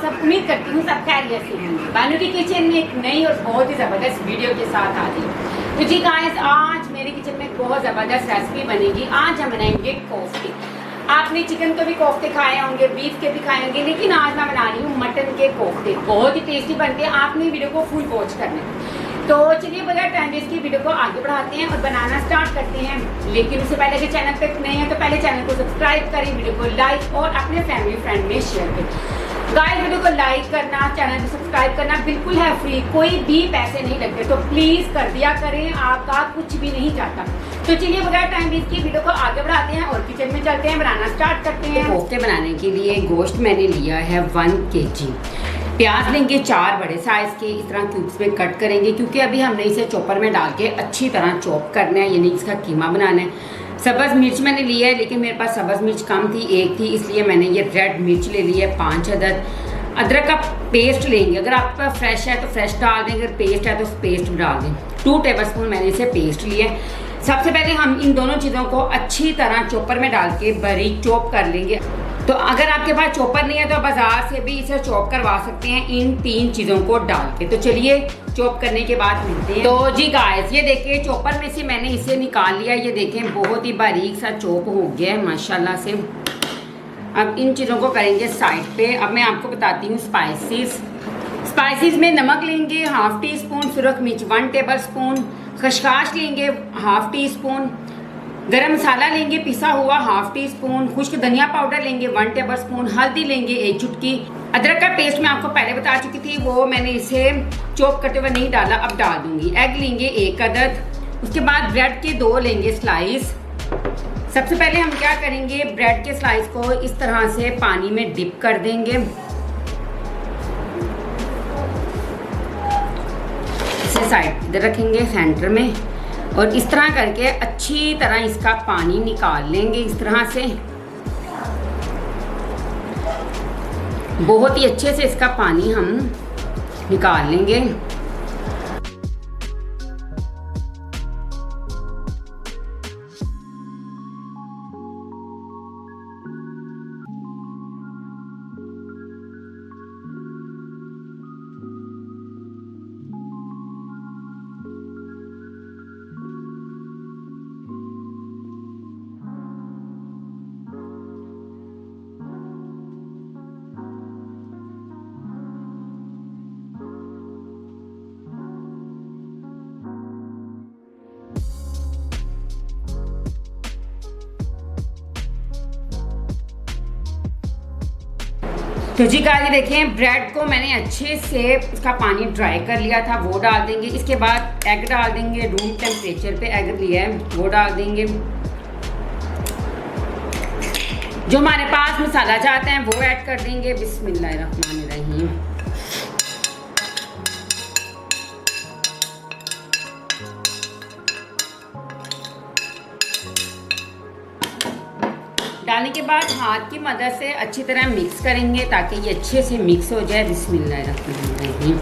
आप सब, उम्मीद करती हूँ सब खैरियत से होंगे। बानू की किचन में एक नई और बहुत ही ज़बरदस्त वीडियो के साथ आ गई। तो जी गाइस, आज मेरे किचन में बहुत ज़बरदस्त रेसिपी बनेगी। आज हम बनाएंगे कोफ्ते। आपने चिकन के भी कोफ्ते खाए होंगे, बीफ के भी खाए होंगे, लेकिन आज मैं बना रही हूँ मटन के कोफ्ते। बहुत ही टेस्टी बनते हैं। आपने वीडियो को फुल वॉच करना है। तो चलिए बगैर टाइम वेस्ट की वीडियो को आगे बढ़ाते हैं और बनाना स्टार्ट करते हैं। लेकिन उससे पहले अगर चैनल पे नए हैं तो पहले चैनल को सब्सक्राइब करें, वीडियो को लाइक और अपने फैमिली फ्रेंड में शेयर करें। गाइस, वीडियो को लाइक करना, चैनल को सब्सक्राइब करना बिल्कुल है फ्री, कोई भी पैसे नहीं लगते, तो प्लीज कर दिया करें, आपका कुछ भी नहीं जाता। तो चलिए बगैर टाइम वेस्ट की वीडियो को आगे बढ़ाते हैं और किचन में चलते हैं, बनाना स्टार्ट करते हैं। कोफ्ते बनाने के लिए गोश्त मैंने लिया है 1 kg। प्याज लेंगे 4 बड़े साइज के, इस तरह क्यूब्स में कट करेंगे, क्योंकि अभी हमने इसे चॉपर में डाल के अच्छी तरह चॉप करना है, यानी इसका कीमा बनाना है। सब्ज़ मिर्च मैंने लिया है, लेकिन मेरे पास सब्ज़ मिर्च कम थी, 1 थी, इसलिए मैंने ये रेड मिर्च ले ली है 5 अदद। अदरक का पेस्ट लेंगे, अगर आपका फ्रेश है तो फ्रेश डाल दें, अगर पेस्ट है तो पेस्ट डाल दें। 2 टेबलस्पून मैंने इसे पेस्ट लिया है। सबसे पहले हम इन दोनों चीज़ों को अच्छी तरह चॉपर में डाल के बारीक चॉप कर लेंगे। तो अगर आपके पास चॉपर नहीं है तो बाजार से भी इसे चॉप करवा सकते हैं इन 3 चीज़ों को डाल के। तो चलिए चॉप करने के बाद मिलते हैं। तो जी गाइस, ये देखिए चॉपर में से मैंने इसे निकाल लिया। ये देखें बहुत ही बारीक सा चॉप हो गया है माशाल्लाह से। अब इन चीज़ों को करेंगे साइड पे। अब मैं आपको बताती हूँ स्पाइसेस में नमक लेंगे 1/2 टीस्पून, सुरख मिर्च 1 टेबलस्पून, खसखस लेंगे 1/2 टीस्पून, गरम मसाला लेंगे पिसा हुआ 1/2 टीस्पून, खुश्क धनिया पाउडर लेंगे 1 टेबलस्पून, हल्दी लेंगे 1 चुटकी। अदरक का पेस्ट मैं आपको पहले बता चुकी थी, वो मैंने इसे चॉप करते हुए नहीं डाला, अब डाल दूंगी। एग लेंगे 1 अदद। उसके बाद ब्रेड के 2 लेंगे स्लाइस। सबसे पहले हम क्या करेंगे, ब्रेड के स्लाइस को इस तरह से पानी में डिप कर देंगे। इसे साइड इधर रखेंगे सेंटर में, और इस तरह करके अच्छी तरह इसका पानी निकाल लेंगे। इस तरह से बहुत ही अच्छे से इसका पानी हम निकाल लेंगे। तो जी गाइस, देखें ब्रेड को मैंने अच्छे से इसका पानी ड्राई कर लिया था, वो डाल देंगे। इसके बाद एग डाल देंगे, रूम टेम्परेचर पे एग लिया है वो डाल देंगे। जो हमारे पास मसाला चाहते हैं वो ऐड कर देंगे। बिस्मिल्लाहिर्रहमानिर्रहीम। डालने के बाद हाथ की मदद से अच्छी तरह मिक्स करेंगे ताकि ये अच्छे से मिक्स हो जाए। बिस्मिल्लाहिर्रहमानिर्रहीम।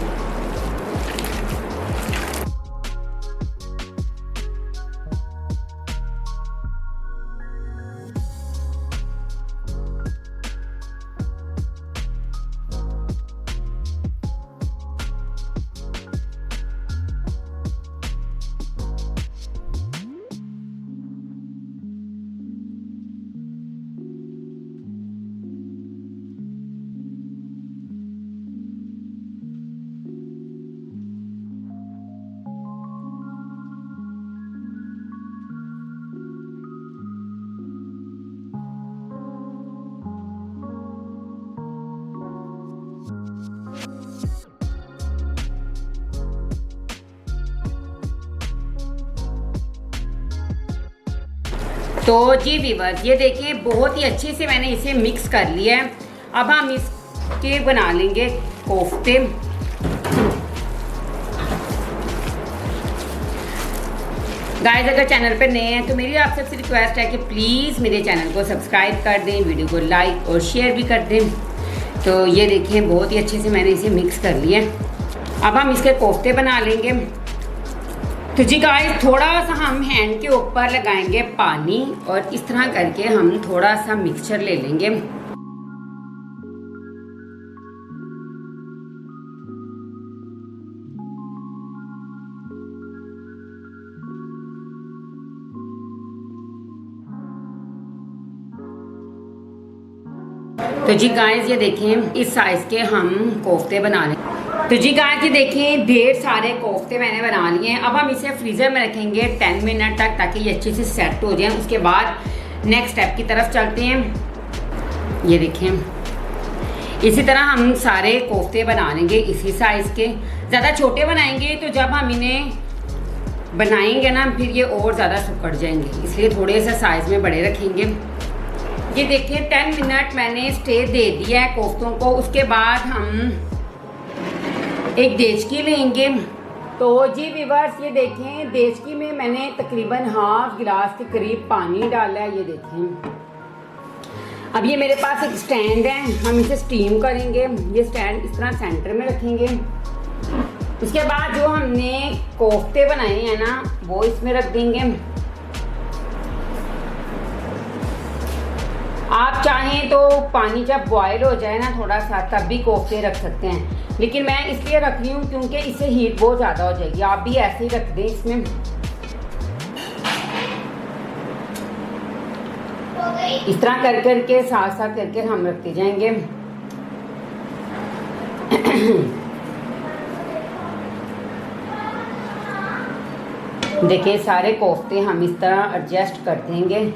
तो जी व्यूअर्स, ये देखिए बहुत ही अच्छे से मैंने इसे मिक्स कर लिया है। अब हम इसके बना लेंगे कोफ्ते। गाइस, अगर चैनल पे नए हैं तो मेरी आप सबसे रिक्वेस्ट है कि प्लीज़ मेरे चैनल को सब्सक्राइब कर दें, वीडियो को लाइक और शेयर भी कर दें। तो ये देखें बहुत ही अच्छे से मैंने इसे मिक्स कर लिया। अब हम इसके कोफ्ते बना लेंगे। तो जी गाइस, थोड़ा सा हम हैंड के ऊपर लगाएंगे पानी और इस तरह करके हम थोड़ा सा मिक्सचर ले लेंगे। तो जी गाइस ये देखें इस साइज़ के हम कोफ्ते बना लें। तो जी गाइस ये देखें ढेर सारे कोफ्ते मैंने बना लिए हैं। अब हम इसे फ्रीज़र में रखेंगे 10 मिनट तक ताकि ये अच्छे से सेट हो जाए। उसके बाद नेक्स्ट स्टेप की तरफ चलते हैं। ये देखें इसी तरह हम सारे कोफ्ते बना लेंगे इसी साइज़ के। ज़्यादा छोटे बनाएंगे तो जब हम इन्हें बनाएंगे ना फिर ये और ज़्यादा सुकड़ जाएंगे, इसलिए थोड़े से साइज़ में बड़े रखेंगे। ये देखिए 10 मिनट मैंने स्टे दे दिया है कोफ्तों को। उसके बाद हम एक देचकी लेंगे। तो जी व्यूअर्स ये देखें देचकी में मैंने तकरीबन हाफ गिलास के करीब पानी डाला है। ये देखें अब ये मेरे पास एक स्टैंड है, हम इसे स्टीम करेंगे। ये स्टैंड इस तरह सेंटर में रखेंगे। उसके बाद जो हमने कोफ्ते बनाए हैं ना वो इसमें रख देंगे। आप चाहें तो पानी जब बॉयल हो जाए ना थोड़ा सा तब भी कोफ्ते रख सकते हैं, लेकिन मैं इसलिए रख रही हूँ क्योंकि इससे हीट बहुत ज़्यादा हो जाएगी। आप भी ऐसे ही रख दें इसमें। इस तरह कर करके साथ साथ करके हम रखते जाएंगे। देखिए सारे कोफ्ते हम इस तरह एडजस्ट कर देंगे।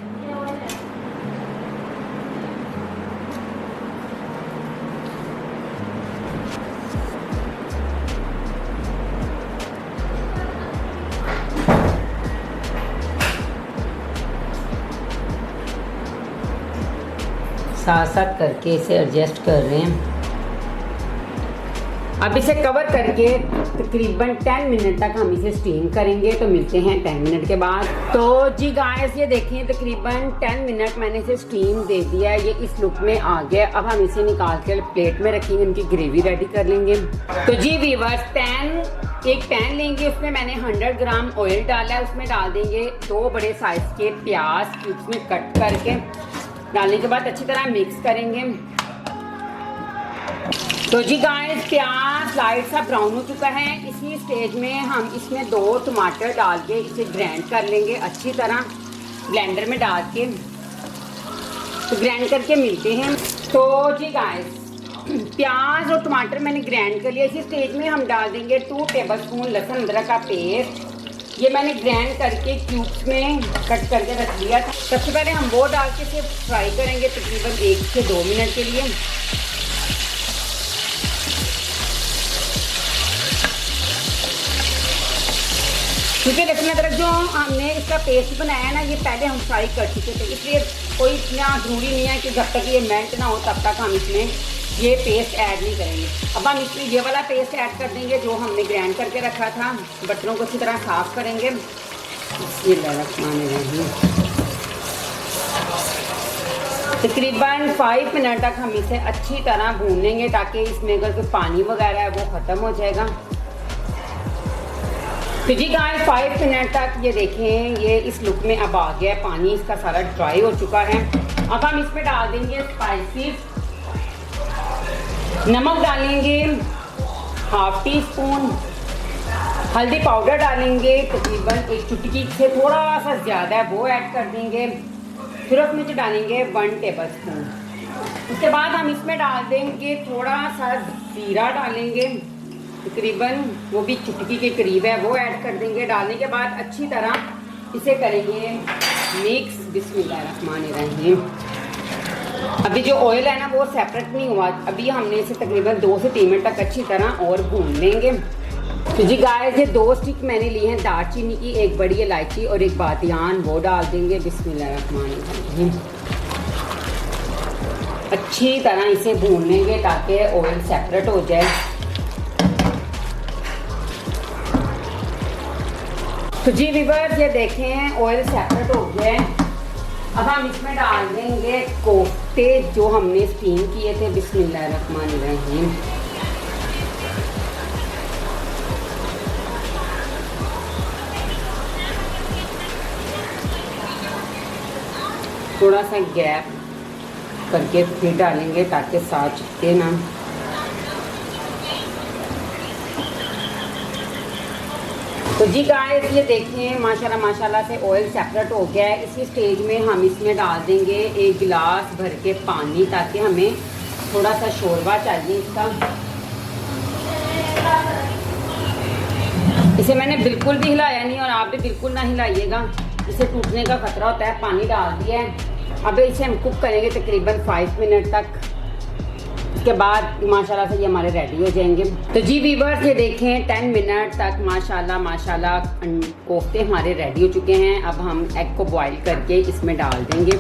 साथ साथ करके इसे एडजस्ट कर रहे हैं। अब इसे कवर करके तकरीबन 10 मिनट तक हम इसे स्टीम करेंगे। तो मिलते हैं 10 मिनट के बाद। तो जी गाइस ये देखिए तकरीबन 10 मिनट मैंने इसे स्टीम दे दिया है। ये इस लुक में आ गया। अब हम इसे निकाल कर प्लेट में रखेंगे, इनकी ग्रेवी रेडी कर लेंगे। तो जी व्यूअर्स एक पैन लेंगे, उसमें मैंने 100 ग्राम ऑयल डाला है। उसमें डाल देंगे 2 बड़े साइज के प्याज क्यूब्स में कट करके। डालने के बाद अच्छी तरह मिक्स करेंगे। तो जी गाइस प्याज लाइट सा ब्राउन हो चुका है। इसी स्टेज में हम इसमें 2 टमाटर डाल के इसे ग्राइंड कर लेंगे अच्छी तरह ब्लेंडर में डाल के। तो ग्राइंड करके मिलते हैं। तो जी गाइस प्याज और टमाटर मैंने ग्राइंड कर लिया। इसी स्टेज में हम डाल देंगे 2 टेबलस्पून लहसुन अदरक का पेस्ट। ये मैंने ग्राइंड करके क्यूब्स में कट करके रख लिया था। सबसे पहले हम वो डाल के इसे फ्राई करेंगे तकरीबन 1 से 2 मिनट के लिए। क्योंकि लहसुन अदरक जो हमने इसका पेस्ट बनाया है ना ये पहले हम फ्राई कर चुके थे, इसलिए कोई इतना ज़रूरी नहीं है कि जब तक ये मेल्ट ना हो तब तक हम इसमें ये पेस्ट ऐड नहीं करेंगे। अब हम इसमें ये वाला पेस्ट ऐड कर देंगे जो हमने ग्राइंड करके रखा था। बर्तनों को अच्छी तरह साफ करेंगे। तकरीबन 5 मिनट तक हम इसे अच्छी तरह भून लेंगे ताकि इसमें अगर कोई पानी वगैरह है वो ख़त्म हो जाएगा। तो जी गाइस 5 मिनट तक ये देखें ये इस लुक में अब आ गया। पानी इसका सारा ड्राई हो चुका है। अब हम इसमें डाल देंगे स्पाइसेस। नमक डालेंगे हाफ टी स्पून, हल्दी पाउडर डालेंगे तकरीबन 1 चुटकी से थोड़ा सा ज़्यादा है वो ऐड कर देंगे। फिर उसमें डालेंगे 1 टेबलस्पून। उसके बाद हम इसमें डाल देंगे थोड़ा सा जीरा डालेंगे तकरीबन वो भी चुटकी के करीब है वो ऐड कर देंगे। डालने के बाद अच्छी तरह इसे करेंगे मिक्स। बिस्मिल्लाहिर्रहमानिर्रहीम। अभी जो ऑयल है ना वो सेपरेट नहीं हुआ। अभी हमने इसे तकरीबन 2 से 3 मिनट तक अच्छी तरह और भून लेंगे। तो जी गाइस ये 2 स्टिक मैंने ली हैं दालचीनी की, 1 बड़ी इलायची और 1 बादियान, वो डाल देंगे। बिस्मिल्लाहिर्रहमानिर्रहीम। अच्छी तरह इसे भून लेंगे ताकि ऑयल सेपरेट हो जाए। तो जी व्यूअर्स ये देखें ऑयल सेपरेट हो गया है। अब हम इसमें डाल देंगे कोफ्ते जो हमने स्टीम किए थे। बिस्मिल्लाहिर्रहमानिर्रहीम। थोड़ा सा गैप करके फिर डालेंगे ताकि साथ चिपके ना। तो जी गाइस ये देखें माशाल्लाह माशाल्लाह से ऑयल सेपरेट हो गया है। इसी स्टेज में हम इसमें डाल देंगे 1 गिलास भर के पानी ताकि हमें थोड़ा सा शोरबा चाहिए इसका। इसे मैंने बिल्कुल भी हिलाया नहीं और आप भी बिल्कुल ना हिलाइएगा, इसे टूटने का खतरा होता है। पानी डाल दिया है, अब इसे हम कुक करेंगे तकरीबन 5 मिनट तक। उसके बाद माशाल्लाह से ये हमारे रेडी हो जाएंगे। तो जी वीवर्स ये देखें 10 मिनट तक माशाल्लाह कोफ्ते हमारे रेडी हो चुके हैं। अब हम एग को बॉईल करके इसमें डाल देंगे।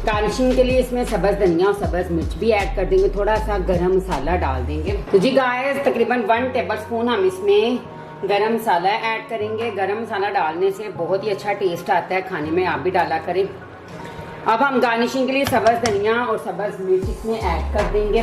गार्निशिंग के लिए इसमें सब्ज़ धनिया और सब्ज़ मिर्च भी ऐड कर देंगे, थोड़ा सा गरम मसाला डाल देंगे। तो जी गाइस तकरीबन 1 टेबलस्पून हम इसमें गरम मसाला ऐड करेंगे। गरम मसाला डालने से बहुत ही अच्छा टेस्ट आता है खाने में, आप भी डाला करें। अब हम गार्निशिंग के लिए सब्ज़ धनिया और सब्ज़ मिर्च इसमें ऐड कर देंगे।